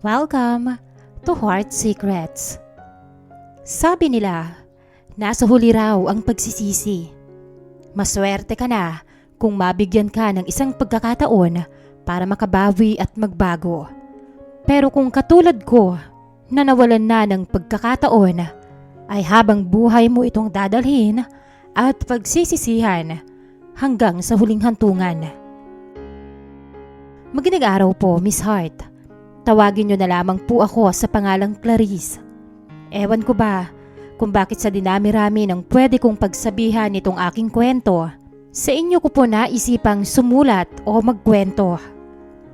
Welcome to Heart Secrets. Sabi nila, nasa huli raw ang pagsisisi. Maswerte ka na kung mabigyan ka ng isang pagkakataon para makabawi at magbago. Pero kung katulad ko na nawalan na ng pagkakataon, ay habang buhay mo itong dadalhin at pagsisisihan hanggang sa huling hantungan. Magandang araw po, Miss Heart. Tawagin niyo na lamang po ako sa pangalang Clarice. Ewan ko ba kung bakit sa dinami-rami ng pwede kong pagsabihan nitong aking kwento, sa inyo ko po naisipang sumulat o magkwento.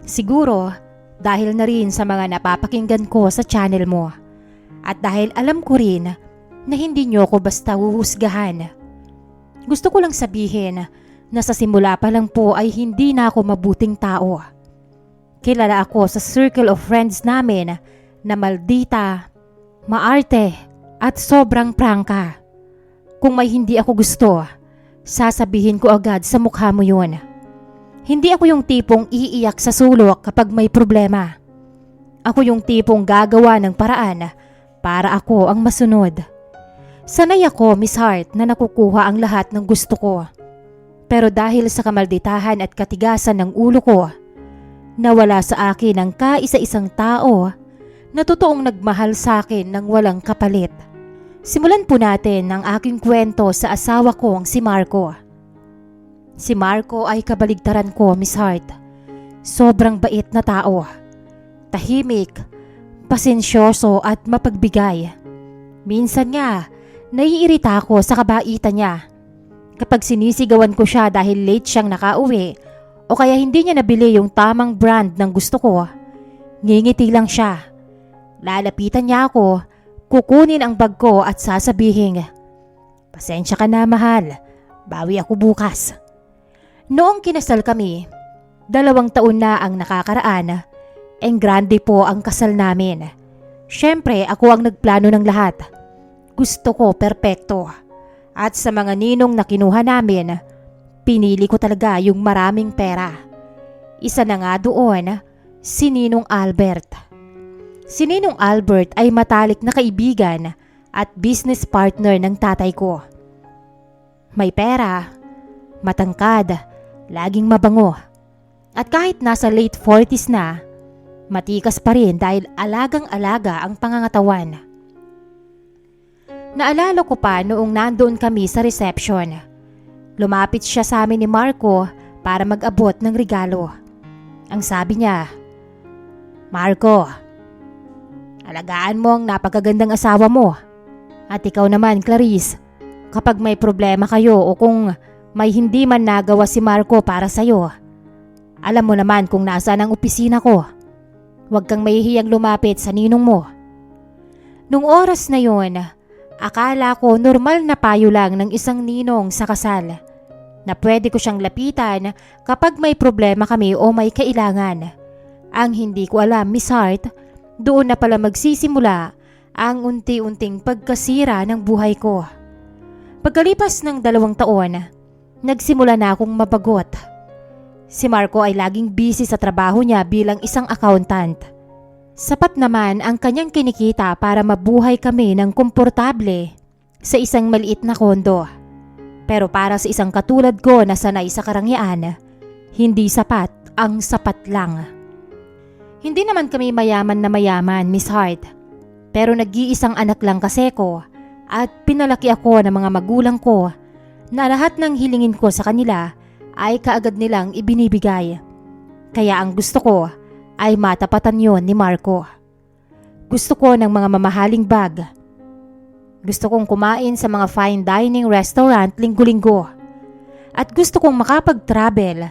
Siguro dahil na rin sa mga napapakinggan ko sa channel mo. At dahil alam ko rin na hindi niyo ko basta huhusgahan. Gusto ko lang sabihin na sa simula pa lang po ay hindi na ako mabuting tao. Kilala ako sa circle of friends namin na maldita, maarte at sobrang prangka. Kung may hindi ako gusto, sasabihin ko agad sa mukha mo yun. Hindi ako yung tipong iiyak sa sulok kapag may problema. Ako yung tipong gagawa ng paraan para ako ang masunod. Sanay ako, Miss Heart, na nakukuha ang lahat ng gusto ko. Pero dahil sa kamalditahan at katigasan ng ulo ko, nawala sa akin ang kaisa-isang tao na totoong nagmahal sa akin ng walang kapalit. Simulan po natin ang aking kwento sa asawa kong si Marco. Si Marco ay kabaligtaran ko, Miss Heart. Sobrang bait na tao. Tahimik, pasensyoso at mapagbigay. Minsan nga, naiirita ako sa kabaitan niya. Kapag sinisigawan ko siya dahil late siyang nakauwi, o kaya hindi niya nabili yung tamang brand ng gusto ko, ngingiti lang siya. Lalapitan niya ako, kukunin ang bag ko at sasabihin, "Pasensya ka na, mahal. Bawi ako bukas." Noong kinasal kami, 2 taon na ang nakakaraan, grande po ang kasal namin. Siyempre ako ang nagplano ng lahat. Gusto ko perpekto. At sa mga ninong na kinuha namin, pinili ko talaga yung maraming pera. Isa na nga doon, si Ninong Albert. Si Ninong Albert ay matalik na kaibigan at business partner ng tatay ko. May pera, matangkad, laging mabango. At kahit nasa late 40s na, matikas pa rin dahil alagang-alaga ang pangangatawan. Naalala ko pa noong nandoon kami sa reception. Lumapit siya sa amin ni Marco para mag-abot ng regalo. Ang sabi niya, "Marco, alagaan mo ang napakagandang asawa mo. At ikaw naman, Clarice, kapag may problema kayo o kung may hindi man nagawa si Marco para sa'yo, alam mo naman kung nasaan ang opisina ko. Huwag kang mahihiyang lumapit sa ninong mo." Nung oras na yon, akala ko normal na payo lang ng isang ninong sa kasal, na pwede ko siyang lapitan kapag may problema kami o may kailangan. Ang hindi ko alam, Miss Heart, doon na pala magsisimula ang unti-unting pagkasira ng buhay ko. Pagkalipas ng 2 taon, nagsimula na akong mabagot. Si Marco ay laging busy sa trabaho niya bilang isang accountant. Sapat naman ang kanyang kinikita para mabuhay kami ng komportable sa isang maliit na kondo. Pero para sa isang katulad ko na sanay sa karangyaan, hindi sapat ang sapat lang. Hindi naman kami mayaman na mayaman, Miss Heart. Pero nag-iisang anak lang kasi ko at pinalaki ako ng mga magulang ko na lahat ng hilingin ko sa kanila ay kaagad nilang ibinibigay. Kaya ang gusto ko ay matapatan yon ni Marco. Gusto ko ng mga mamahaling bag. Gusto kong kumain sa mga fine dining restaurant linggo-linggo. At gusto kong makapag-travel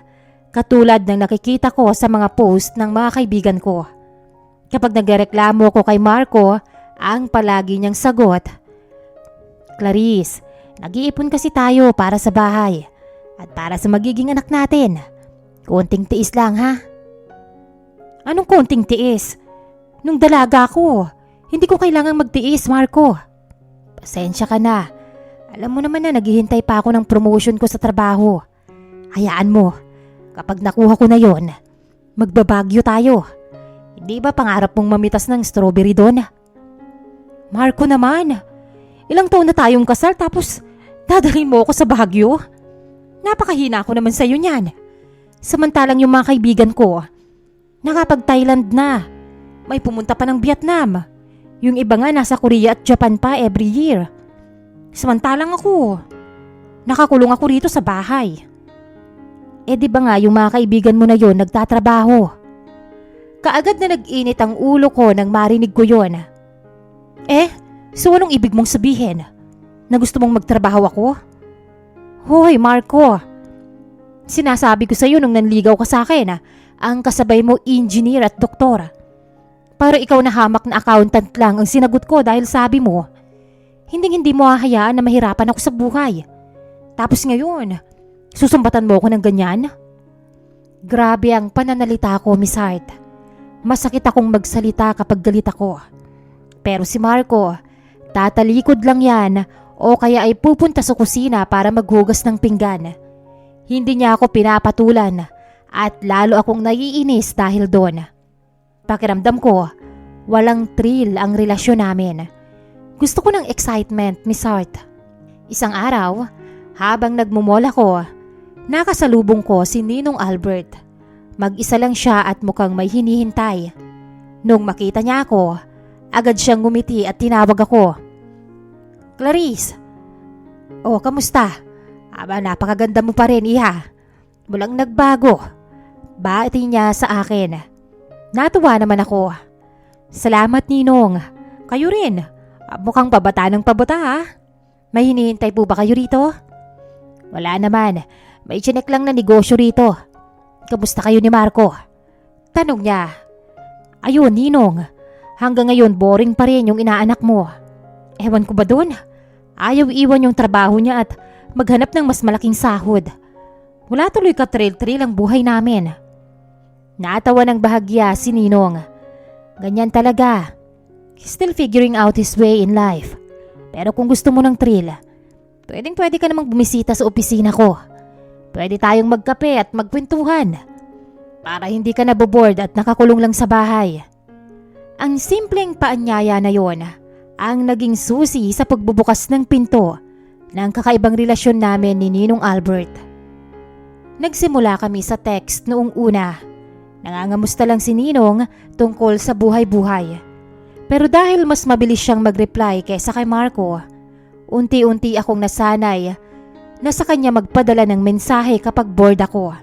katulad ng nakikita ko sa mga post ng mga kaibigan ko. Kapag nagreklamo ko kay Marco, ang palagi niyang sagot, "Clarice, nag-iipon kasi tayo para sa bahay at para sa magiging anak natin. Konting tiis lang, ha?" Anong konting tiis? Nung dalaga ko, hindi ko kailangang magtiis, Marco. Pasensya ka na. Alam mo naman na naghihintay pa ako ng promotion ko sa trabaho. Hayaan mo, kapag nakuha ko na yon, magbabagyo tayo. Hindi ba pangarap mong mamitas ng strawberry doon? Marco naman, ilang taon na tayong kasal tapos dadalhin mo ako sa Baguio? Napakahina ko naman sa'yo niyan. Samantalang yung mga kaibigan ko, nakapag-Thailand na. May pumunta pa ng Vietnam. Yung iba nga nasa Korea at Japan pa every year. Samantalang ako, nakakulong ako rito sa bahay. Di ba nga yung mga kaibigan mo na yon nagtatrabaho? Kaagad na nag-init ang ulo ko nang marinig ko yon. So anong ibig mong sabihin? Na gusto mong magtrabaho ako? Hoy Marco, sinasabi ko sa'yo nung nanligaw ka sa akin ang kasabay mo engineer at doktor. Para ikaw na hamak na accountant lang ang sinagot ko dahil sabi mo, hindi mo hahayaan na mahirapan ako sa buhay. Tapos ngayon, susumbatan mo ako ng ganyan? Grabe ang pananalita ko, Miss Hart. Masakit akong magsalita kapag galit ako. Pero si Marco, tatalikod lang yan o kaya ay pupunta sa kusina para maghugas ng pinggan. Hindi niya ako pinapatulan at lalo akong naiinis dahil doon. Pakiramdam ko, walang thrill ang relasyon namin. Gusto ko ng excitement, Miss Hart. Isang araw, habang nagmumall ako, nakasalubong ko si Ninong Albert. Mag-isa lang siya at mukhang may hinihintay. Nung makita niya ako, agad siyang ngumiti at tinawag ako. Clarice! Kamusta? Napakaganda mo pa rin, iha. Walang nagbago. Bati niya sa akin. Natuwa naman ako. Salamat, Ninong. Kayo rin. Mukhang pabata ng pabata ha. May hinihintay po ba kayo rito? Wala naman. May chinek lang na negosyo rito. Kamusta kayo ni Marco? Tanong niya. Ayun, Ninong. Hanggang ngayon boring pa rin yung inaanak mo. Ewan ko ba doon? Ayaw iwan yung trabaho niya at maghanap ng mas malaking sahod. Wala tuloy ka-trail-trail ang buhay namin. Natawa ng bahagya si Ninong. Ganyan talaga. Still figuring out his way in life. Pero kung gusto mo ng thrill, pwede ka namang bumisita sa opisina ko. Pwede tayong magkape at magkwentuhan. Para hindi ka naboboard at nakakulong lang sa bahay. Ang simpleng paanyaya na yon ang naging susi sa pagbubukas ng pinto ng kakaibang relasyon namin ni Ninong Albert. Nagsimula kami sa text noong una. Nangangamusta lang si Ninong tungkol sa buhay-buhay. Pero dahil mas mabilis siyang mag-reply kaysa kay Marco, unti-unti akong nasanay na sa kanya magpadala ng mensahe kapag bored ako.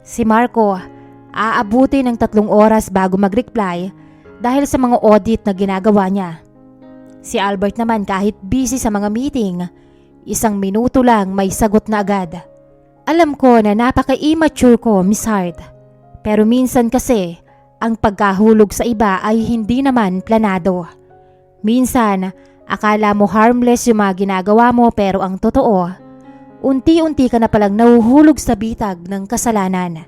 Si Marco, aabuti ng 3 oras bago mag-reply dahil sa mga audit na ginagawa niya. Si Albert naman kahit busy sa mga meeting, 1 minuto lang may sagot na agad. Alam ko na napaka-immature ko, Miss Hart. Pero minsan kasi, ang pagkahulog sa iba ay hindi naman planado. Minsan, akala mo harmless yung mga ginagawa mo pero ang totoo, unti-unti ka na palang nahuhulog sa bitag ng kasalanan.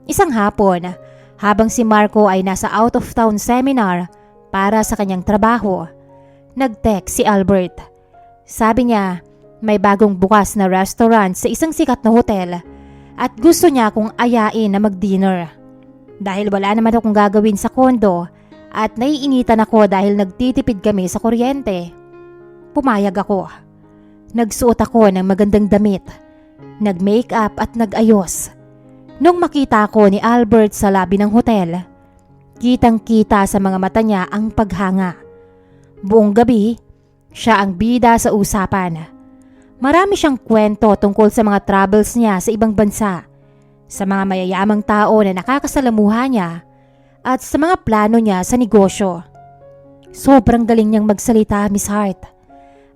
Isang hapon, habang si Marco ay nasa out-of-town seminar para sa kanyang trabaho, nag-text si Albert. Sabi niya, may bagong bukas na restaurant sa isang sikat na hotel at gusto niya akong ayain na mag-dinner. Dahil wala naman akong gagawin sa kondo at naiinitan ako dahil nagtitipid kami sa kuryente, pumayag ako. Nagsuot ako ng magandang damit, nag-makeup at nag-ayos. Nung makita ko ni Albert sa lobby ng hotel, kitang-kita sa mga mata niya ang paghanga. Buong gabi, siya ang bida sa usapan. Marami siyang kwento tungkol sa mga travels niya sa ibang bansa, sa mga mayayamang tao na nakakasalamuha niya at sa mga plano niya sa negosyo. Sobrang galing niyang magsalita, Miss Hart.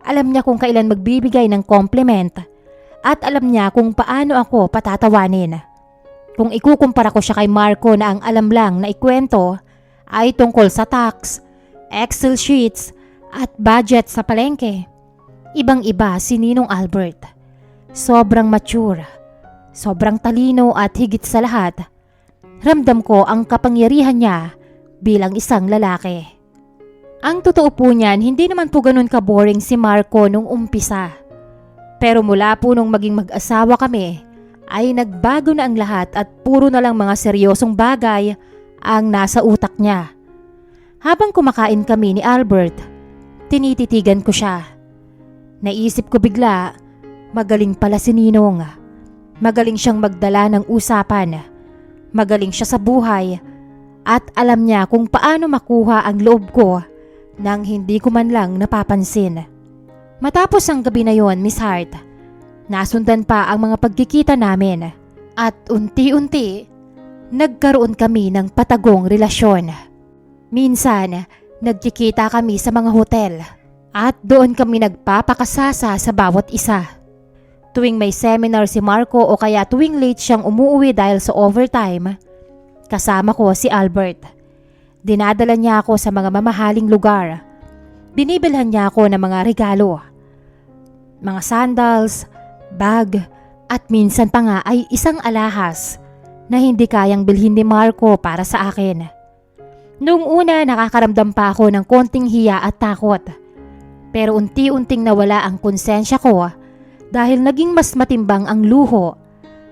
Alam niya kung kailan magbibigay ng compliment at alam niya kung paano ako patatawanin. Kung ikukumpara ko siya kay Marco na ang alam lang na ikwento ay tungkol sa tax, Excel sheets at budget sa palengke, ibang-iba si Ninong Albert. Sobrang mature. Sobrang talino at higit sa lahat, ramdam ko ang kapangyarihan niya bilang isang lalaki. Ang totoo po niyan, hindi naman po ganun ka-boring si Marco nung umpisa. Pero mula po nung maging mag-asawa kami, ay nagbago na ang lahat at puro na lang mga seryosong bagay ang nasa utak niya. Habang kumakain kami ni Albert, tinititigan ko siya. Naisip ko bigla, magaling pala si Ninong. Magaling siyang magdala ng usapan. Magaling siya sa buhay at alam niya kung paano makuha ang loob ko nang hindi ko man lang napapansin. Matapos ang gabi na yon, Miss Hart, nasundan pa ang mga pagkikita namin at unti-unti nagkaroon kami ng patagong relasyon. Minsan, nagkikita kami sa mga hotel at doon kami nagpapakasasa sa bawat isa. Tuwing may seminar si Marco o kaya tuwing late siyang umuwi dahil sa overtime, kasama ko si Albert. Dinadala niya ako sa mga mamahaling lugar. Binibilhan niya ako ng mga regalo. Mga sandals, bag, at minsan pa nga ay isang alahas na hindi kayang bilhin ni Marco para sa akin. Noong una nakakaramdam pa ako ng konting hiya at takot. Pero unti-unting nawala ang konsensya ko dahil naging mas matimbang ang luho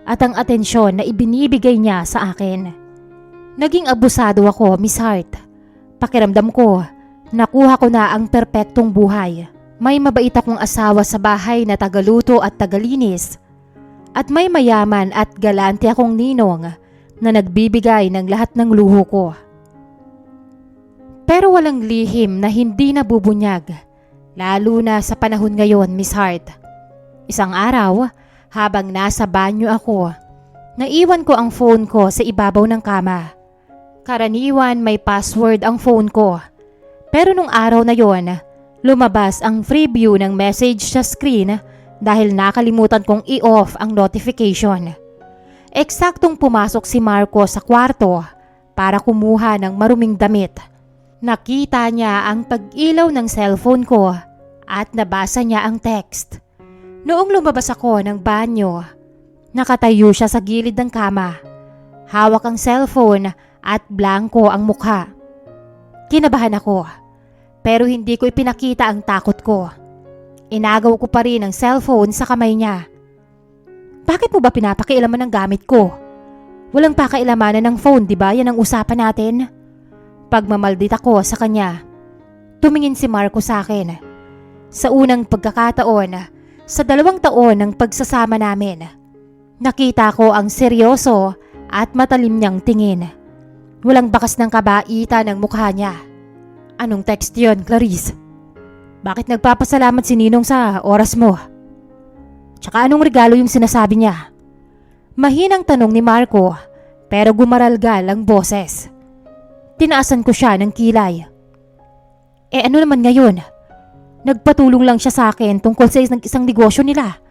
at ang atensyon na ibinibigay niya sa akin. Naging abusado ako, Miss Hart. Pakiramdam ko, nakuha ko na ang perpektong buhay. May mabait akong asawa sa bahay na tagaluto at tagalinis. At may mayaman at galante akong ninong na nagbibigay ng lahat ng luho ko. Pero walang lihim na hindi nabubunyag, lalo na sa panahon ngayon, Miss Hart. Isang araw, habang nasa banyo ako, naiwan ko ang phone ko sa ibabaw ng kama. Karaniwan may password ang phone ko. Pero nung araw na yon, lumabas ang free view ng message sa screen dahil nakalimutan kong i-off ang notification. Eksaktong pumasok si Marco sa kwarto para kumuha ng maruming damit. Nakita niya ang pag-ilaw ng cellphone ko at nabasa niya ang text. Noong lumabas ako ng banyo, nakatayo siya sa gilid ng kama. Hawak ang cellphone at blanko ang mukha. Kinabahan ako, pero hindi ko ipinakita ang takot ko. Inagaw ko pa rin ang cellphone sa kamay niya. Bakit mo ba pinapakialaman ng gamit ko? Walang pakailanmanan ng phone, di ba? Yan ang usapan natin. Pagmamaldita ko sa kanya, tumingin si Marco sa akin. Sa unang pagkakataon, sa 2 taon ng pagsasama namin, nakita ko ang seryoso at matalim niyang tingin. Walang bakas ng kabaitan ng mukha niya. Anong text yon, Clarice? Bakit nagpapasalamat si Ninong sa oras mo? Tsaka anong regalo yung sinasabi niya? Mahinang tanong ni Marco, pero gumaralgal ang boses. Tinaasan ko siya ng kilay. Ano naman ngayon? Nagpatulong lang siya sa akin tungkol sa isang negosyo nila.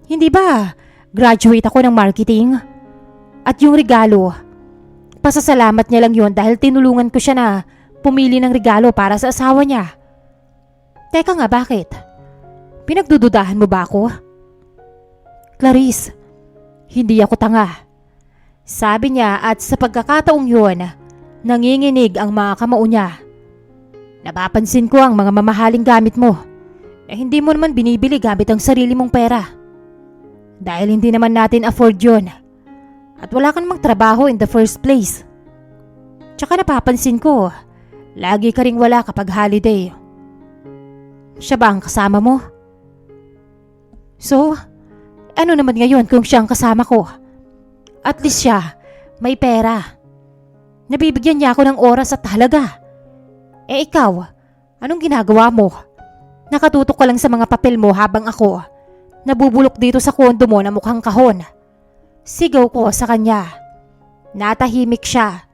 Hindi ba graduate ako ng marketing? At yung regalo, pasasalamat niya lang yon dahil tinulungan ko siya na pumili ng regalo para sa asawa niya. Teka nga, bakit? Pinagdududahan mo ba ako? Clarice, hindi ako tanga. Sabi niya at sa pagkakataong yun, nanginginig ang mga kamao niya. Napapansin ko ang mga mamahaling gamit mo. Hindi mo naman binibili gamit ang sarili mong pera. Dahil hindi naman natin afford yun. At wala ka namang trabaho in the first place. Tsaka napapansin ko, lagi ka ring wala kapag holiday. Siya ba ang kasama mo? So, ano naman ngayon kung siya ang kasama ko? At least siya, may pera. Nabibigyan niya ako ng oras at halaga. Ikaw, anong ginagawa mo? Nakatutok ka lang sa mga papel mo habang ako nabubulok dito sa kondo mo na mukhang kahon. Sigaw ko sa kanya. Natahimik siya.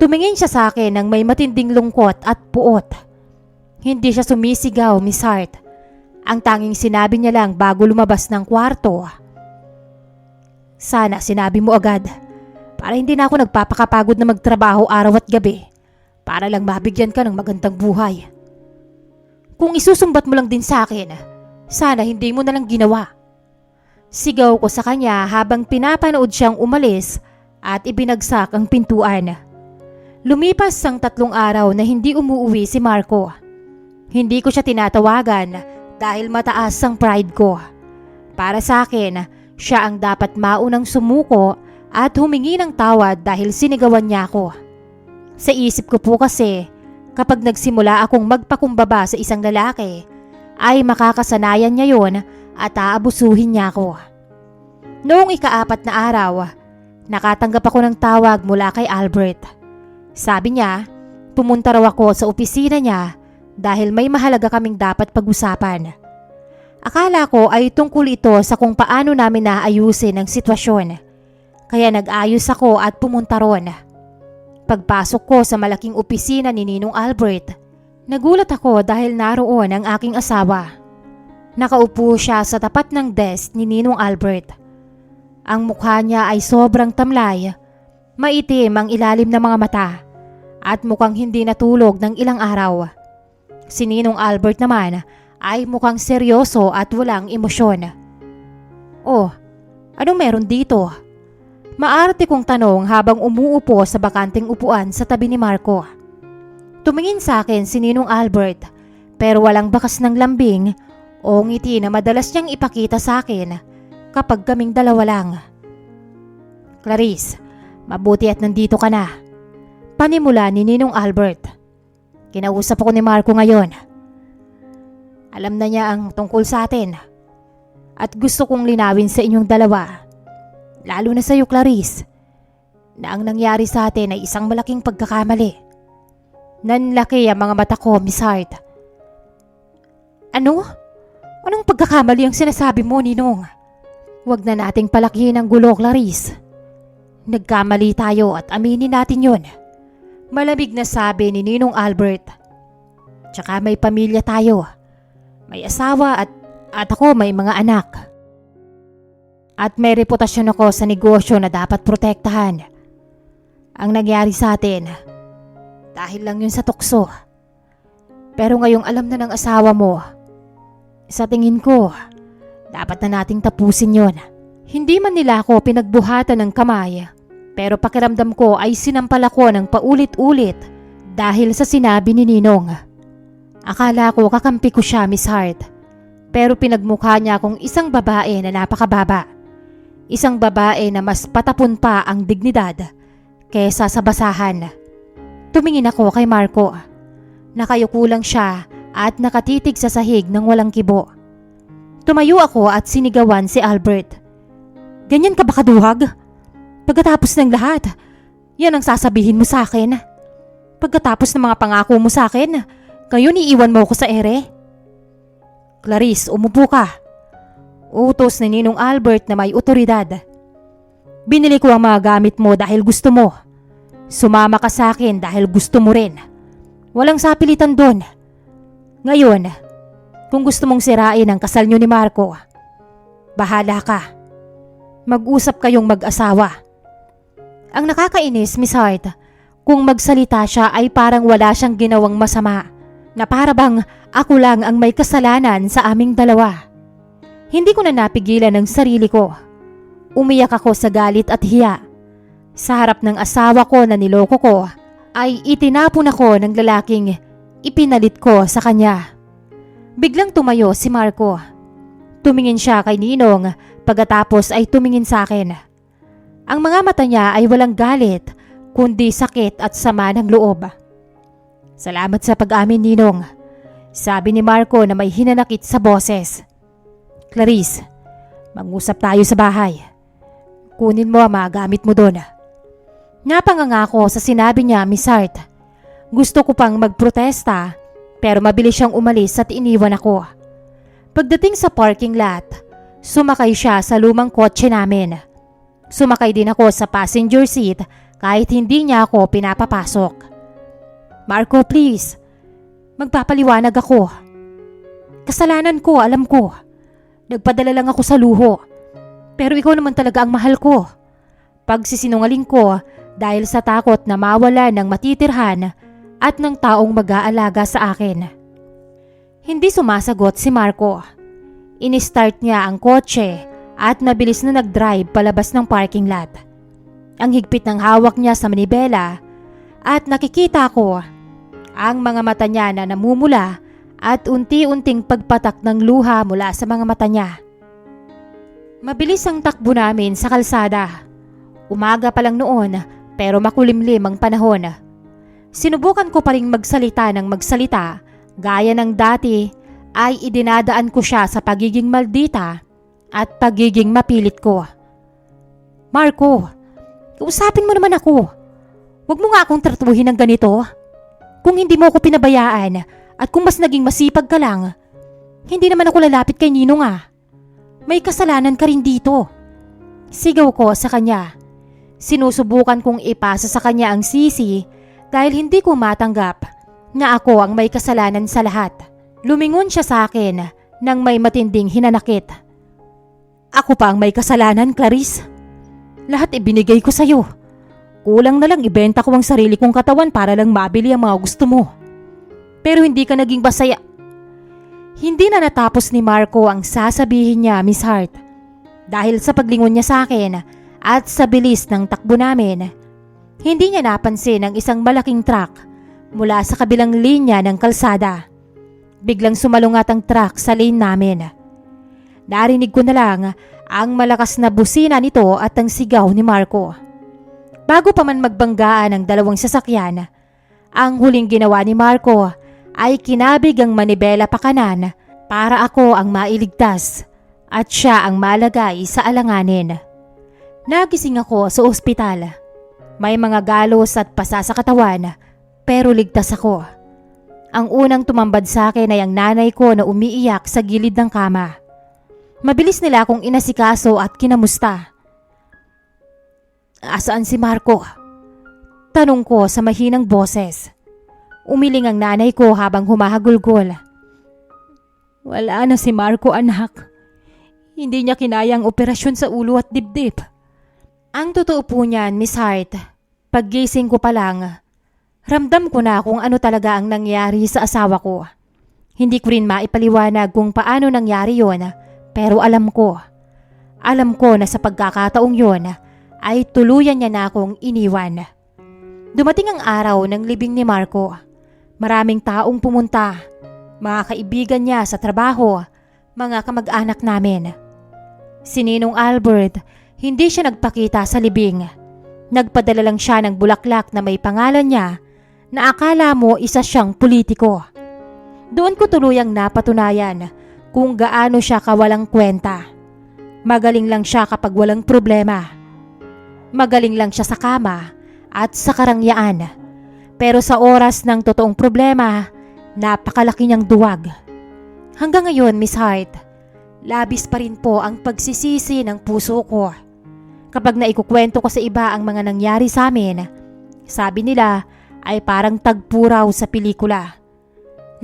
Tumingin siya sa akin ng may matinding lungkot at puot. Hindi siya sumisigaw, Miss Hart. Ang tanging sinabi niya lang bago lumabas ng kwarto. Sana sinabi mo agad para hindi na ako nagpapakapagod na magtrabaho araw at gabi. Para lang mabigyan ka ng magandang buhay. Kung isusumbat mo lang din sa akin, sana hindi mo na lang ginawa. Sigaw ko sa kanya habang pinapanood siyang umalis at ibinagsak ang pintuan. Lumipas ang 3 araw na hindi umuuwi si Marco. Hindi ko siya tinatawagan dahil mataas ang pride ko. Para sa akin, siya ang dapat maunang sumuko at humingi ng tawad dahil sinigawan niya ako. Sa isip ko po kasi, kapag nagsimula akong magpakumbaba sa isang lalaki, ay makakasanayan niya yon at aabusuhin niya ako. Noong ika-4 na araw, nakatanggap ako ng tawag mula kay Albert. Sabi niya, pumunta raw ako sa opisina niya dahil may mahalaga kaming dapat pag-usapan. Akala ko ay tungkol ito sa kung paano namin naayusin ang sitwasyon. Kaya nag-ayos ako at pumunta ron. Pagpasok ko sa malaking opisina ni Ninong Albert, nagulat ako dahil naroon ang aking asawa. Nakaupo siya sa tapat ng desk ni Ninong Albert. Ang mukha niya ay sobrang tamlay, maitim ang ilalim ng mga mata at mukhang hindi natulog ng ilang araw. Si Ninong Albert naman ay mukhang seryoso at walang emosyon. Oh, anong meron dito? Maarte kong tanong habang umuupo sa bakanting upuan sa tabi ni Marco. Tumingin sa akin si Ninong Albert pero walang bakas ng lambing o ngiti na madalas niyang ipakita sa akin kapag kaming dalawa lang. Clarice, mabuti at nandito ka na. Panimula ni Ninong Albert. Kinausap ako ni Marco ngayon. Alam na niya ang tungkol sa atin. At gusto kong linawin sa inyong dalawa, lalo na sa iyo Clarice, na ang nangyari sa atin ay isang malaking pagkakamali. Nanlaki ang mga mata ko, Miss Hart. Ano? Anong pagkakamali ang sinasabi mo, Ninong? Huwag na nating palakihin ang gulo, Clarice. Nagkamali tayo at aminin natin yon. Malamig na sabi ni Ninong Albert. Tsaka may pamilya tayo. May asawa at ako may mga anak. At may reputasyon ako sa negosyo na dapat protektahan. Ang nangyari sa atin, dahil lang yun sa tukso. Pero ngayong alam na ng asawa mo, sa tingin ko, dapat na nating tapusin yon. Hindi man nila ako pinagbuhatan ng kamay, pero pakiramdam ko ay sinampal ako ng paulit-ulit dahil sa sinabi ni Ninong. Akala ko kakampi ko siya, Miss Hart, pero pinagmukha niya akong isang babae na napakababa. Isang babae na mas patapon pa ang dignidad kesa sa basahan. Tumingin ako kay Marco. Nakayuko lang siya at nakatitig sa sahig ng walang kibo. Tumayo ako at sinigawan si Albert. Ganyan ka ba kaduhag? Pagkatapos ng lahat, yan ang sasabihin mo sa akin. Pagkatapos ng mga pangako mo sa akin, ngayon iiwan mo ako sa ere. Clarice, umupo ka. Utos ni Ninong Albert na may otoridad. Binili ko ang mga gamit mo dahil gusto mo. Sumama ka sa akin dahil gusto mo rin. Walang sapilitan doon. Ngayon, kung gusto mong sirain ang kasal niyo ni Marco, bahala ka. Mag-usap kayong mag-asawa. Ang nakakainis, Miss Hart, kung magsalita siya ay parang wala siyang ginawang masama, na para bang ako lang ang may kasalanan sa aming dalawa. Hindi ko na napigilan ang sarili ko. Umiyak ako sa galit at hiya. Sa harap ng asawa ko na niloko ko, ay itinapon ako ng lalaking ipinalit ko sa kanya. Biglang tumayo si Marco. Tumingin siya kay Ninong pagkatapos ay tumingin sa akin. Ang mga mata niya ay walang galit, kundi sakit at sama ng loob. Salamat sa pag-amin, Ninong. Sabi ni Marco na may hinanakit sa boses. Clarice, mag-usap tayo sa bahay. Kunin mo ang mga gamit mo doon. Napanganga ako sa sinabi niya, Miss Hart. Gusto ko pang magprotesta, pero mabilis siyang umalis at iniwan ako. Pagdating sa parking lot, sumakay siya sa lumang kotse namin. Sumakay din ako sa passenger seat kahit hindi niya ako pinapapasok. Marco, please. Magpapaliwanag ako. Kasalanan ko, alam ko. Nagpadala lang ako sa luho. Pero ikaw naman talaga ang mahal ko. Pagsisinungaling ko dahil sa takot na mawala ng matitirhan at ng taong mag-aalaga sa akin. Hindi sumasagot si Marco. Ini-start niya ang kotse at mabilis na nag-drive palabas ng parking lot. Ang higpit ng hawak niya sa manibela at nakikita ko ang mga mata niya na namumula at unti-unting pagpatak ng luha mula sa mga mata niya. Mabilis ang takbo namin sa kalsada. Umaga pa lang noon pero makulimlim ang panahon. Sinubukan ko pa ring magsalita ng magsalita, gaya ng dati ay idinadaan ko siya sa pagiging maldita at pagiging mapilit ko. Marco, kausapin mo naman ako. Huwag mo nga akong tratuhin ng ganito. Kung hindi mo ako pinabayaan at kung mas naging masipag ka lang, hindi naman ako lalapit kay Ninong ah. May kasalanan ka rin dito. Sigaw ko sa kanya. Sinusubukan kong ipasa sa kanya ang sisi dahil hindi ko matanggap na ako ang may kasalanan sa lahat. Lumingon siya sa akin nang may matinding hinanakit. Ako pa ang may kasalanan, Clarice. Lahat ibinigay ko sa'yo. Kulang na lang ibenta ko ang sarili kong katawan para lang mabili ang mga gusto mo. Pero hindi ka naging basaya. Hindi na natapos ni Marco ang sasabihin niya, Miss Hart. Dahil sa paglingon niya sa akin at sa bilis ng takbo namin, hindi niya napansin ang isang malaking truck mula sa kabilang linya ng kalsada. Biglang sumalungat ang truck sa lane namin. Narinig ko na lang ang malakas na busina nito at ang sigaw ni Marco. Bago pa man magbanggaan ang dalawang sasakyan, ang huling ginawa ni Marco ay kinabig ang manibela pa kanan para ako ang mailigtas at siya ang malagay sa alanganin. Nagising ako sa ospital. May mga galos at pasa sa katawan pero ligtas ako. Ang unang tumambad sa akin ay ang nanay ko na umiiyak sa gilid ng kama. Mabilis nila akong inasikaso at kinamusta. Asaan si Marco? Tanong ko sa mahinang boses. Umiling ang nanay ko habang humahagulgol. Wala na si Marco, anak. Hindi niya kinayang operasyon sa ulo at dibdib. Ang totoo po niyan, Miss Hart, paggising ko pa lang, ramdam ko na kung ano talaga ang nangyari sa asawa ko. Hindi ko rin maipaliwanag kung paano nangyari yon, pero alam ko na sa pagkakataong yon ay tuluyan niya na akong iniwan. Dumating ang araw ng libing ni Marco. Maraming taong pumunta, mga kaibigan niya sa trabaho, mga kamag-anak namin. Si Ninong Albert, hindi siya nagpakita sa libing. Nagpadala lang siya ng bulaklak na may pangalan niya na akala mo isa siyang politiko. Doon ko tuluyang napatunayan kung gaano siya kawalang kwenta. Magaling lang siya kapag walang problema. Magaling lang siya sa kama at sa karangyaan. Pero sa oras ng totoong problema, napakalaki niyang duwag. Hanggang ngayon, Miss Hart, labis pa rin po ang pagsisisi ng puso ko. Kapag naikukwento ko sa iba ang mga nangyari sa amin, sabi nila ay parang tagpo raw sa pelikula.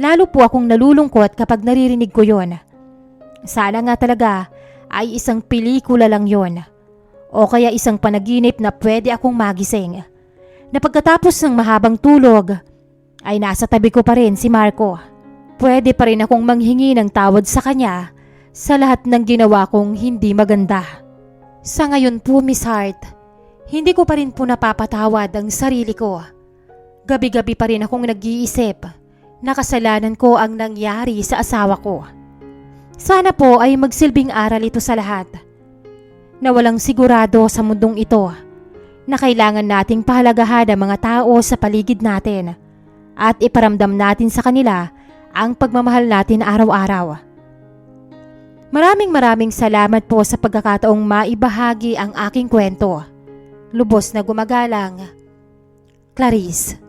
Lalo po akong nalulungkot kapag naririnig ko yon. Sana nga talaga ay isang pelikula lang yon. O kaya isang panaginip na pwede akong magising. Na pagkatapos ng mahabang tulog, ay nasa tabi ko pa rin si Marco. Pwede pa rin akong manghingi ng tawad sa kanya sa lahat ng ginawa kong hindi maganda. Sa ngayon po, Miss Hart, hindi ko pa rin po napapatawad ang sarili ko. Gabi-gabi pa rin akong nag-iisip na kasalanan ko ang nangyari sa asawa ko. Sana po ay magsilbing aral ito sa lahat. Na walang sigurado sa mundong ito na kailangan nating pahalagahan ang mga tao sa paligid natin at iparamdam natin sa kanila ang pagmamahal natin araw-araw. Maraming salamat po sa pagkakataong maibahagi ang aking kwento. Lubos na gumagalang, Clarice.